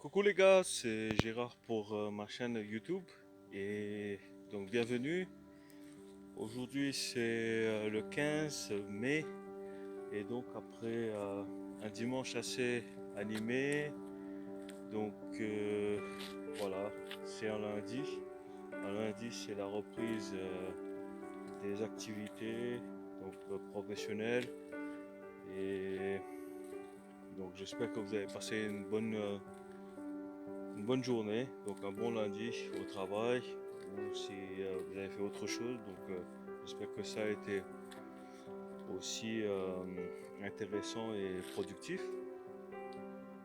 Coucou les gars, c'est Gérard pour ma chaîne YouTube et donc bienvenue. Aujourd'hui c'est le 15 mai et donc après un dimanche assez animé, donc voilà, c'est un lundi. Un lundi c'est la reprise des activités donc professionnelles et donc j'espère que vous avez passé une bonne journée, donc un bon lundi au travail, ou si vous avez fait autre chose. Donc j'espère que ça a été aussi intéressant et productif.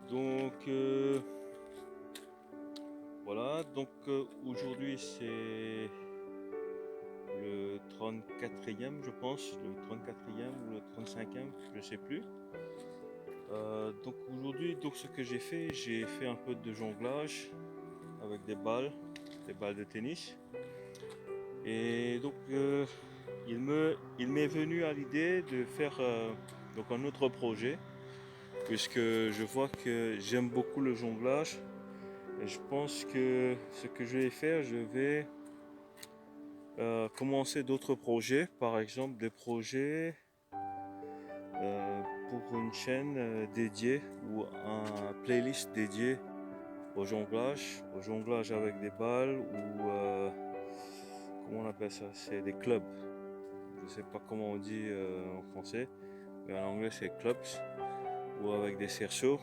Donc voilà, donc aujourd'hui c'est le 34e je pense, le 34e ou le 35e, je sais plus. Donc aujourd'hui, donc ce que j'ai fait un peu de jonglage avec des balles de tennis. Et donc, il m'est venu à l'idée de faire donc un autre projet, puisque je vois que j'aime beaucoup le jonglage. Et je pense que ce que je vais faire, je vais commencer d'autres projets, par exemple des projets pour une chaîne dédiée ou un playlist dédié au jonglage avec des balles ou comment on appelle ça? C'est des clubs. Je sais pas comment on dit en français, mais en anglais c'est clubs, ou avec des cerceaux,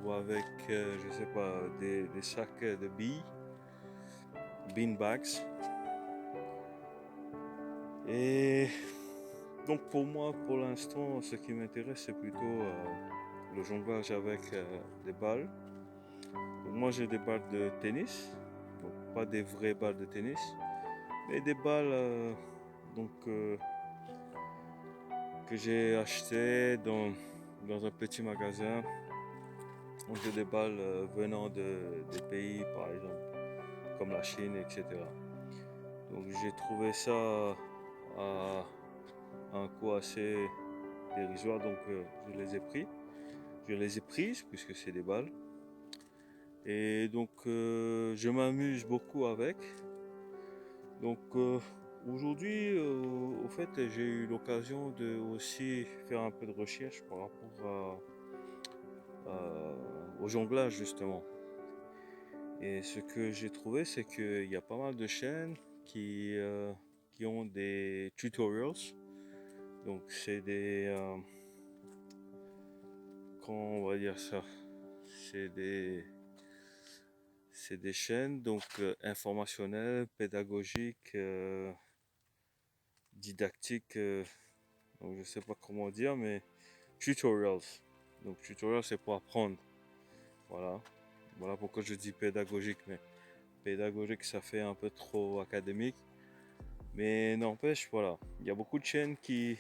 ou avec, je sais pas, des sacs de billes, bean bags. Et donc pour moi, pour l'instant, ce qui m'intéresse, c'est plutôt le jonglage avec des balles. Donc moi j'ai des balles de tennis, donc pas des vraies balles de tennis, mais des balles donc que j'ai achetées dans un petit magasin. Donc j'ai des balles venant des pays, par exemple, comme la Chine, etc. Donc j'ai trouvé ça à un coût assez dérisoire, donc je les ai pris. Je les ai prises puisque c'est des balles. Et donc je m'amuse beaucoup avec. Donc aujourd'hui, au fait, j'ai eu l'occasion de aussi faire un peu de recherche par rapport au jonglage justement. Et ce que j'ai trouvé, c'est qu'il y a pas mal de chaînes qui ont des tutorials. Donc c'est des, comment on va dire ça? C'est des, c'est des chaînes donc informationnelles, pédagogiques, didactiques. Donc je sais pas comment dire, mais tutorials. Donc tutorial c'est pour apprendre. Voilà. Voilà pourquoi je dis pédagogique, mais pédagogique ça fait un peu trop académique. Mais n'empêche, voilà, il y a beaucoup de chaînes qui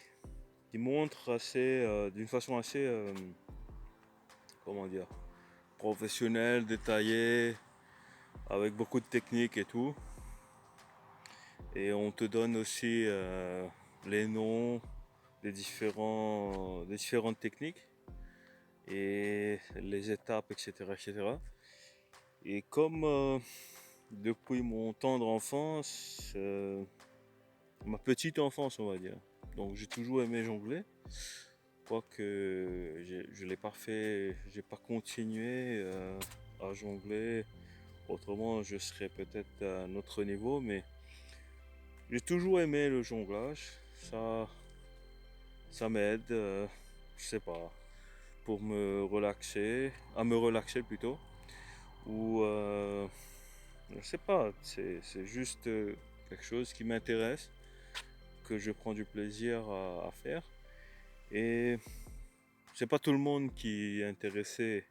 montrent d'une façon assez, comment dire, professionnelle, détaillée, avec beaucoup de techniques et tout. Et on te donne aussi les noms des différentes techniques et les étapes, etc., etc. Et comme depuis mon tendre enfance, ma petite enfance, on va dire. Donc j'ai toujours aimé jongler. Quoique je l'ai pas fait, j'ai pas continué à jongler. Autrement, je serais peut-être à un autre niveau, mais j'ai toujours aimé le jonglage. Ça, ça m'aide, je sais pas, pour à me relaxer plutôt. Ou je sais pas, c'est juste quelque chose qui m'intéresse, que je prends du plaisir à faire. Et c'est pas tout le monde qui est intéressé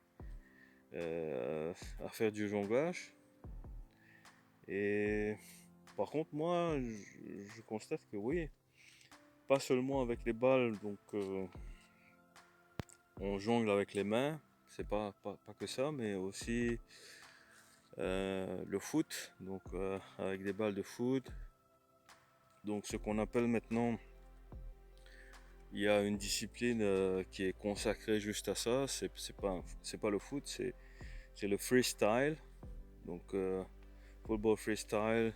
à faire du jonglage. Et par contre, moi, je constate que oui, pas seulement avec les balles, donc on jongle avec les mains, c'est pas que ça, mais aussi le foot, donc avec des balles de foot. Donc ce qu'on appelle maintenant, il y a une discipline qui est consacrée juste à ça, c'est pas le foot, c'est le freestyle, donc football freestyle.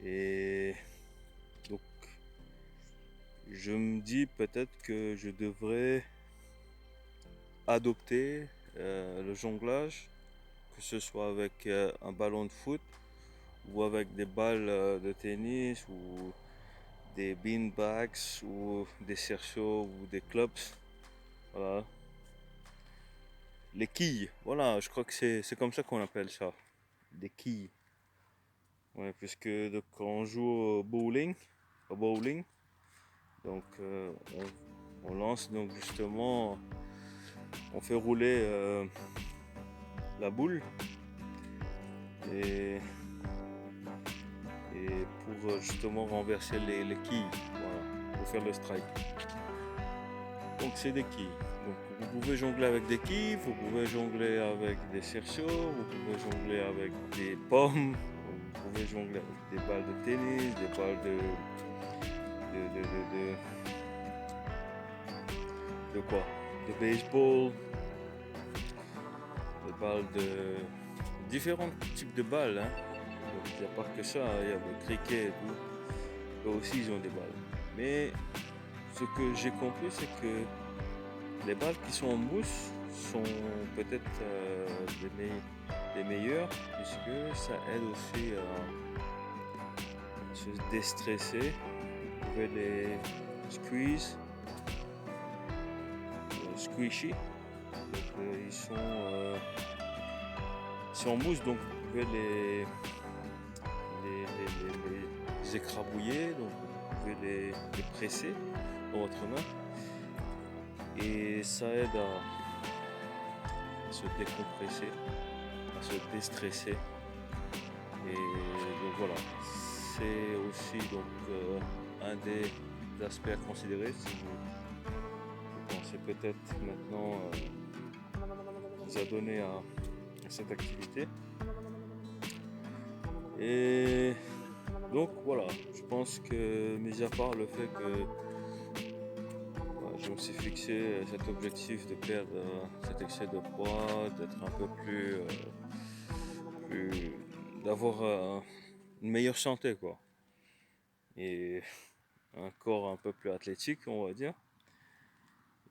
Et donc je me dis peut-être que je devrais adopter le jonglage, que ce soit avec un ballon de foot ou avec des balles de tennis ou des beanbags ou des cerceaux ou des clubs. Voilà. Les quilles, voilà, je crois que c'est comme ça qu'on appelle ça, des quilles. Ouais, puisque donc, quand on joue au bowling, donc on lance donc justement, on fait rouler la boule et pour justement renverser les quilles, voilà, pour faire le strike. Donc c'est des quilles. Donc vous pouvez jongler avec des quilles, vous pouvez jongler avec des cerceaux, vous pouvez jongler avec des pommes, vous pouvez jongler avec des balles de tennis, des balles de quoi? De baseball, des balles de différents types de balles. Hein. Donc il n'y a pas que ça, il y a le cricket et tout. Eux aussi ils ont des balles. Mais ce que j'ai compris, c'est que les balles qui sont en mousse sont peut-être les meilleures, puisque ça aide aussi à se déstresser. Vous pouvez les squishy. Donc, ils sont en mousse, donc vous pouvez les écrabouiller, donc vous pouvez les presser dans votre main. Et ça aide à se décompresser, à se déstresser. Et donc voilà, c'est aussi donc un des aspects à considérer si vous pensez peut-être maintenant vous adonner à cette activité. Et donc voilà, je pense que mis à part le fait que je me suis fixé cet objectif de perdre cet excès de poids, d'être un peu plus d'avoir une meilleure santé quoi, et un corps un peu plus athlétique on va dire,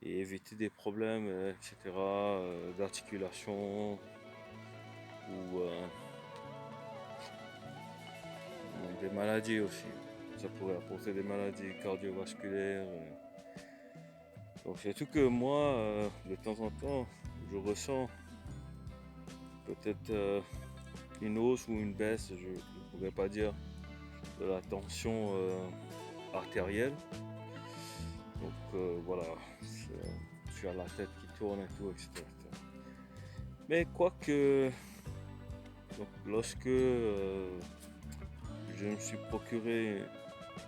et éviter des problèmes etc. D'articulation ou des maladies aussi. Ça pourrait apporter des maladies cardiovasculaires. Donc c'est tout que moi, de temps en temps, je ressens peut-être une hausse ou une baisse, je ne pourrais pas dire, de la tension artérielle. Donc voilà, tu as la tête qui tourne et tout, etc. Mais quoique, donc, lorsque je me suis procuré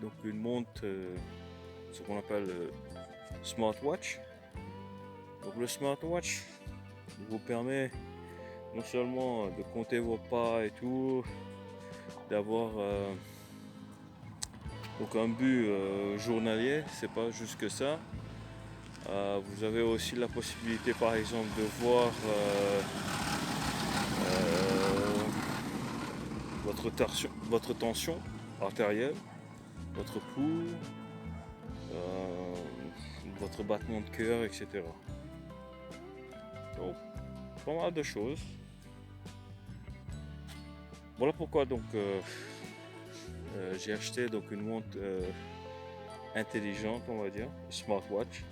donc une montre, ce qu'on appelle smartwatch. Donc le smartwatch vous permet non seulement de compter vos pas et tout, d'avoir donc un but journalier, c'est pas juste que ça. Vous avez aussi la possibilité par exemple de voir votre tension artérielle, votre pouls, votre battement de cœur, etc. Donc, pas mal de choses. Voilà pourquoi donc j'ai acheté donc une montre intelligente, on va dire, smartwatch.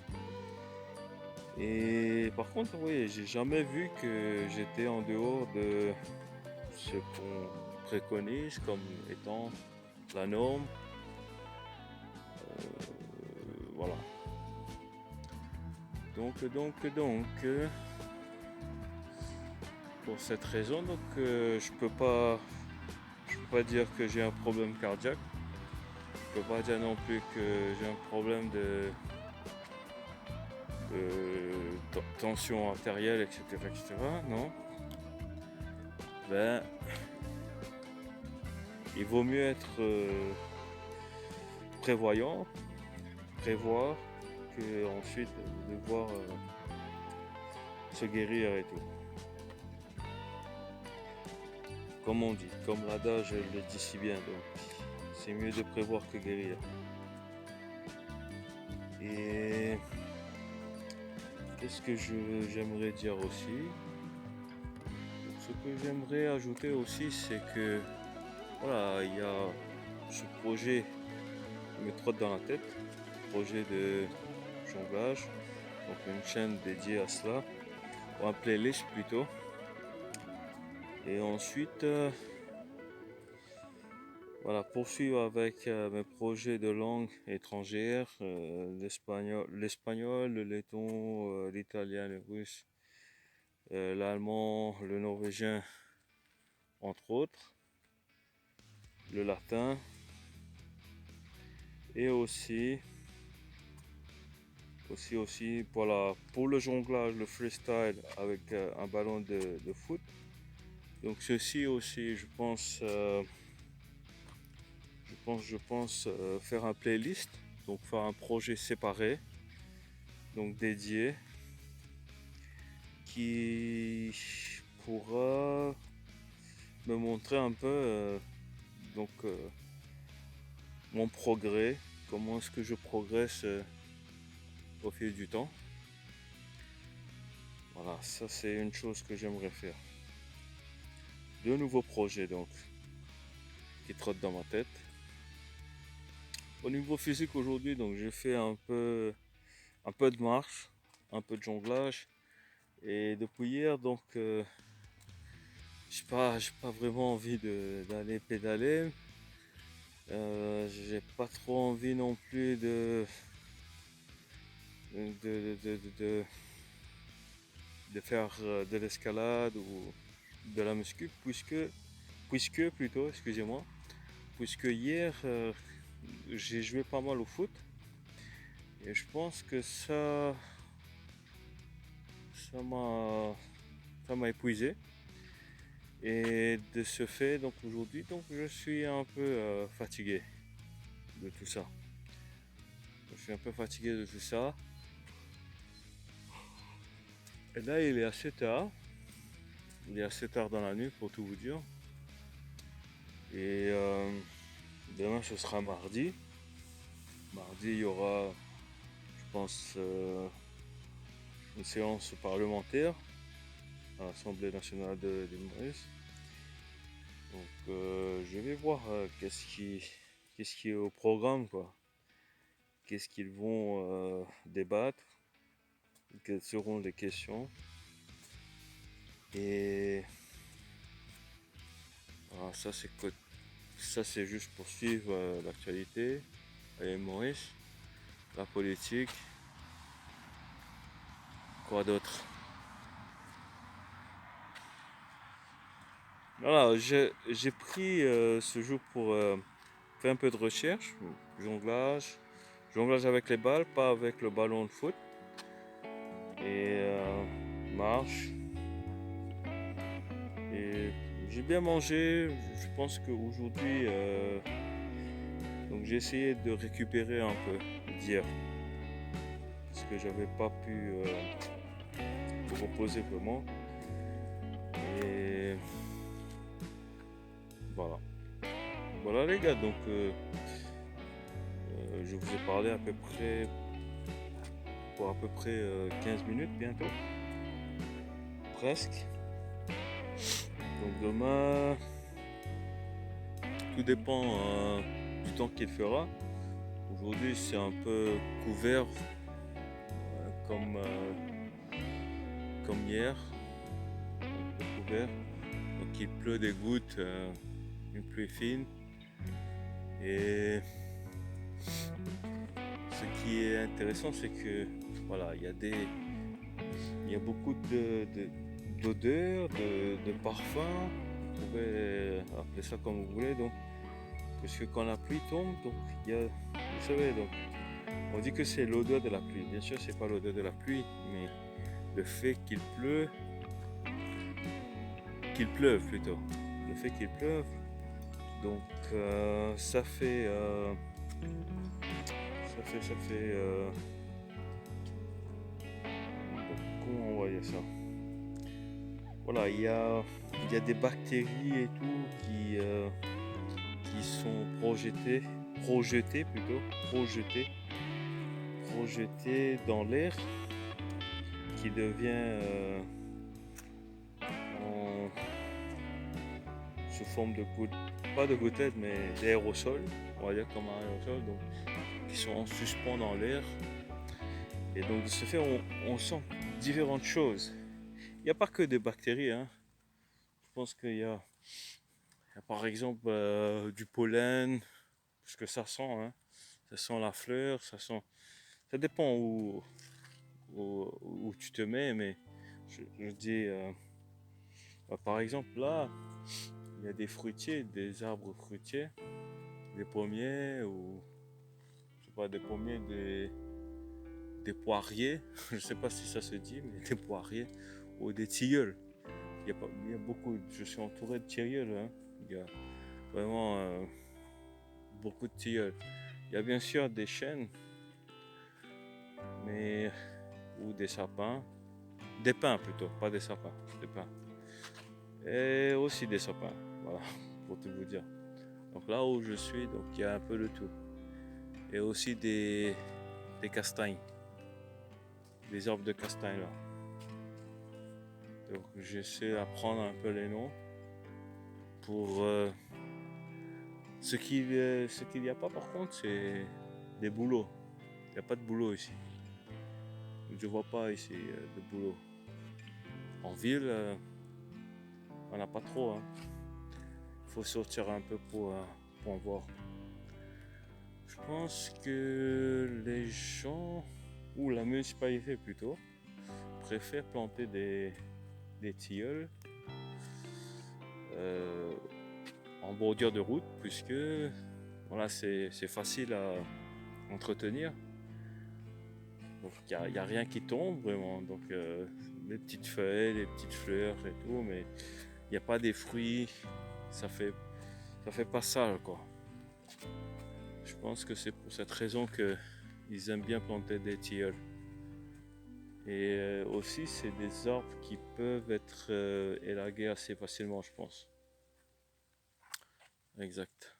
Et par contre, oui, j'ai jamais vu que j'étais en dehors de ce qu'on préconise comme étant la norme. Voilà. Donc, pour cette raison, donc je peux pas dire que j'ai un problème cardiaque. Je peux pas dire non plus que j'ai un problème de tension artérielle, etc., non. Ben, il vaut mieux être prévoyant, prévoir, que ensuite devoir se guérir et tout. comme on dit, comme l'adage le dit si bien, donc c'est mieux de prévoir que guérir. Et qu'est-ce que j'aimerais dire aussi? Ce que j'aimerais ajouter aussi, c'est que voilà, il y a ce projet qui me trotte dans la tête, projet de jonglage, donc une chaîne dédiée à cela, ou un playlist plutôt. Et ensuite, voilà, poursuivre avec mes projets de langue étrangère, l'espagnol, le letton, l'italien, le russe, l'allemand, le norvégien, entre autres, le latin, et aussi, voilà, pour le jonglage, le freestyle avec un ballon de foot. Donc ceci aussi, je pense faire un playlist, donc faire un projet séparé, donc dédié, qui pourra me montrer un peu mon progrès, comment est-ce que je progresse au fil du temps. Voilà, ça c'est une chose que j'aimerais faire. De nouveaux projets donc qui trottent dans ma tête. Au niveau physique aujourd'hui, donc j'ai fait un peu de marche, un peu de jonglage, et depuis hier donc j'ai pas vraiment envie d'aller pédaler. J'ai pas trop envie non plus de faire de l'escalade ou de la muscu, puisque plutôt, excusez-moi, puisque hier j'ai joué pas mal au foot et je pense que ça m'a épuisé. Et de ce fait, donc aujourd'hui, donc je suis un peu fatigué de tout ça. Je suis un peu fatigué de tout ça. Et là, il est assez tard. Il est assez tard dans la nuit pour tout vous dire. Et demain, ce sera mardi. Mardi, il y aura, je pense, une séance parlementaire à l'Assemblée nationale de Maurice. Donc, je vais voir qu'est-ce qui est au programme, quoi. Qu'est-ce qu'ils vont débattre, quelles seront les questions. Et voilà, ça c'est juste pour suivre l'actualité et Maurice, la politique, quoi d'autre. Voilà, j'ai pris ce jour pour faire un peu de recherche, jonglage avec les balles, pas avec le ballon de foot, et marche. Et j'ai bien mangé, je pense qu'aujourd'hui, donc j'ai essayé de récupérer un peu d'hier, parce que j'avais pas pu me reposer vraiment. Et voilà. Voilà les gars, donc je vous ai parlé pour à peu près 15 minutes bientôt. Presque. Donc demain, tout dépend du temps qu'il fera. Aujourd'hui c'est un peu couvert comme hier, un peu couvert. Donc il pleut des gouttes, une pluie fine. Et ce qui est intéressant, c'est que voilà, il y a beaucoup d'odeurs, de parfums. Vous pouvez appeler ça comme vous voulez. Donc, parce que quand la pluie tombe, donc il y a, vous savez, donc on dit que c'est l'odeur de la pluie. Bien sûr, c'est pas l'odeur de la pluie, mais le fait qu'il pleuve plutôt. Le fait qu'il pleuve, donc ça fait comment on voyait ça? voilà, il y a des bactéries et tout qui sont projetées dans l'air, qui devient sous forme de pas de gouttelettes, mais d'aérosols, on va dire comme un aérosol, donc qui sont en suspens dans l'air. Et donc de ce fait, on sent différentes choses. Il n'y a pas que des bactéries, hein. Je pense qu'il y a par exemple du pollen, parce que ça sent, hein. Ça sent la fleur, ça dépend où tu te mets, mais je dis, par exemple là, il y a des fruitiers, des arbres fruitiers, des pommiers, ou je sais pas, des pommiers, des poiriers, je sais pas si ça se dit, mais des poiriers, ou des tilleuls. Il y a beaucoup, je suis entouré de tilleuls, hein. Il y a vraiment beaucoup de tilleuls. Il y a bien sûr des chênes, mais ou des sapins, des pins plutôt, pas des sapins, des pins. Et aussi des sapins, voilà, pour tout vous dire. Donc là où je suis, donc il y a un peu de tout. Et aussi des castagnes, des arbres de castagne là. Donc j'essaie d'apprendre un peu les noms pour ce qu'il n'y a pas par contre, c'est des bouleaux. Il n'y a pas de boulot ici. Je vois pas ici de boulot. En ville, on n'a pas trop. Il faut sortir un peu pour en voir. Je pense que les gens, ou la municipalité plutôt, préfèrent planter des tilleuls en bordure de route, puisque voilà, c'est facile à entretenir. Donc il n'y a rien qui tombe vraiment. Donc les petites feuilles, les petites fleurs et tout, mais il n'y a pas des fruits. Ça fait pas ça quoi. Je pense que c'est pour cette raison qu'ils aiment bien planter des tilleuls. Et aussi c'est des arbres qui peuvent être élagués assez facilement, je pense. Exact.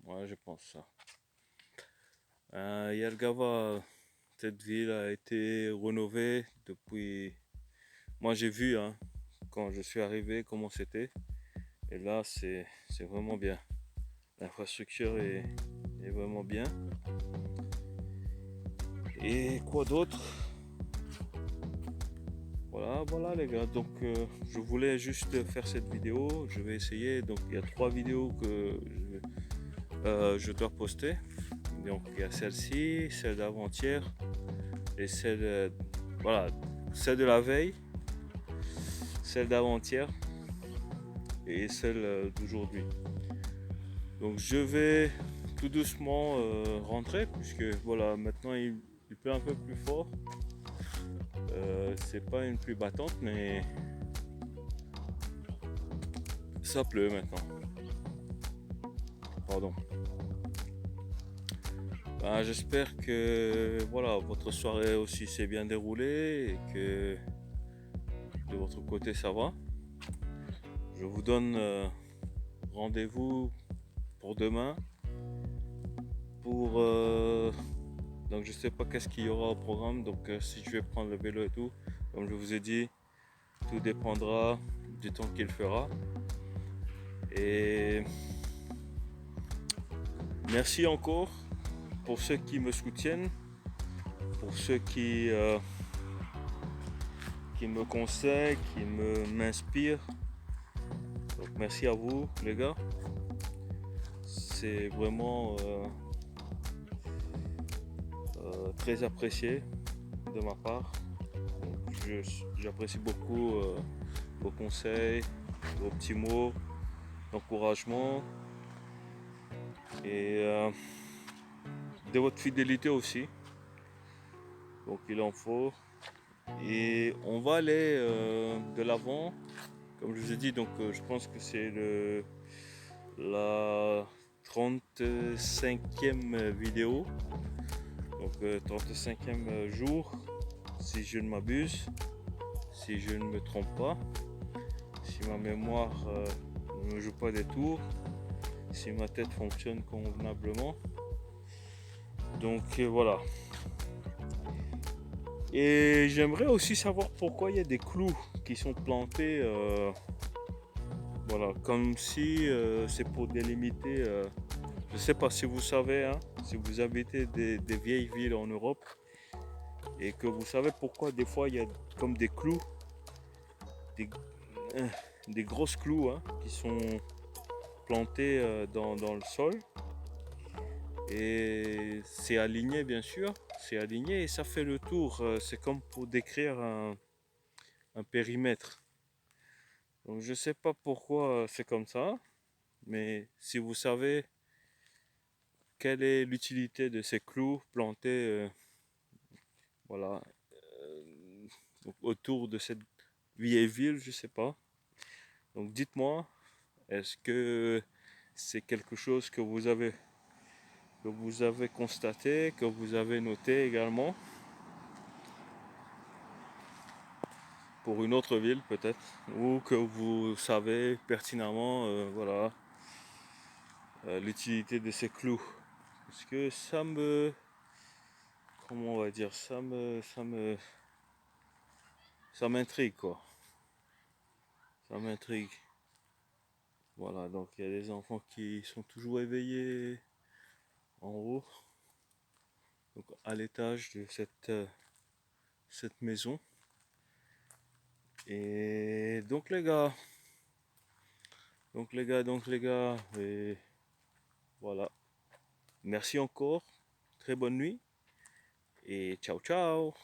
Ouais, je pense ça. Jelgava, cette ville a été rénovée depuis. Moi j'ai vu quand je suis arrivé comment c'était. Et là c'est vraiment bien. L'infrastructure est vraiment bien. Et quoi d'autre? Voilà les gars. Donc je voulais juste faire cette vidéo. Je vais essayer. Donc il y a 3 vidéos que je dois poster. Donc il y a celle-ci, celle d'avant-hier et celle celle de la veille, celle d'avant-hier et celle d'aujourd'hui. Donc je vais tout doucement rentrer puisque voilà, maintenant il pleut un peu plus fort. C'est pas une pluie battante, mais ça pleut maintenant. Pardon. J'espère que voilà, votre soirée aussi s'est bien déroulée et que de votre côté ça va. Je vous donne rendez-vous pour demain pour donc je sais pas qu'est-ce qu'il y aura au programme, donc si je vais prendre le vélo et tout, comme je vous ai dit, tout dépendra du temps qu'il fera. Et merci encore pour ceux qui me soutiennent, pour ceux qui me conseillent, qui m'inspirent. Donc merci à vous les gars. C'est vraiment très apprécié de ma part. J'apprécie beaucoup vos conseils, vos petits mots d'encouragement et de votre fidélité aussi. Donc il en faut. Et on va aller de l'avant. Comme je vous ai dit, donc je pense que c'est la 35e vidéo. Donc 35e jour, si je ne m'abuse, si je ne me trompe pas. ma mémoire ne me joue pas des tours, si ma tête fonctionne convenablement. Donc voilà. Et j'aimerais aussi savoir pourquoi il y a des clous qui sont plantés, voilà, comme si c'est pour délimiter. Je ne sais pas si vous savez, hein, si vous habitez des vieilles villes en Europe et que vous savez pourquoi des fois il y a comme des clous, des, euh, des grosses clous hein, qui sont plantés dans le sol. Et c'est aligné bien sûr, c'est aligné et ça fait le tour. C'est comme pour décrire un périmètre. Donc je sais pas pourquoi c'est comme ça, mais si vous savez quelle est l'utilité de ces clous plantés voilà, euh, autour de cette vieille ville, je sais pas. Donc dites-moi, est-ce que c'est quelque chose que vous avez constaté, que vous avez noté également pour une autre ville peut-être, ou que vous savez pertinemment, voilà, l'utilité de ces clous. Parce que ça me, comment on va dire, ça m'intrigue quoi. Ça m'intrigue. Voilà, donc il y a des enfants qui sont toujours éveillés en haut, donc à l'étage de cette maison. Et donc les gars, et voilà. Merci encore, très bonne nuit et ciao ciao.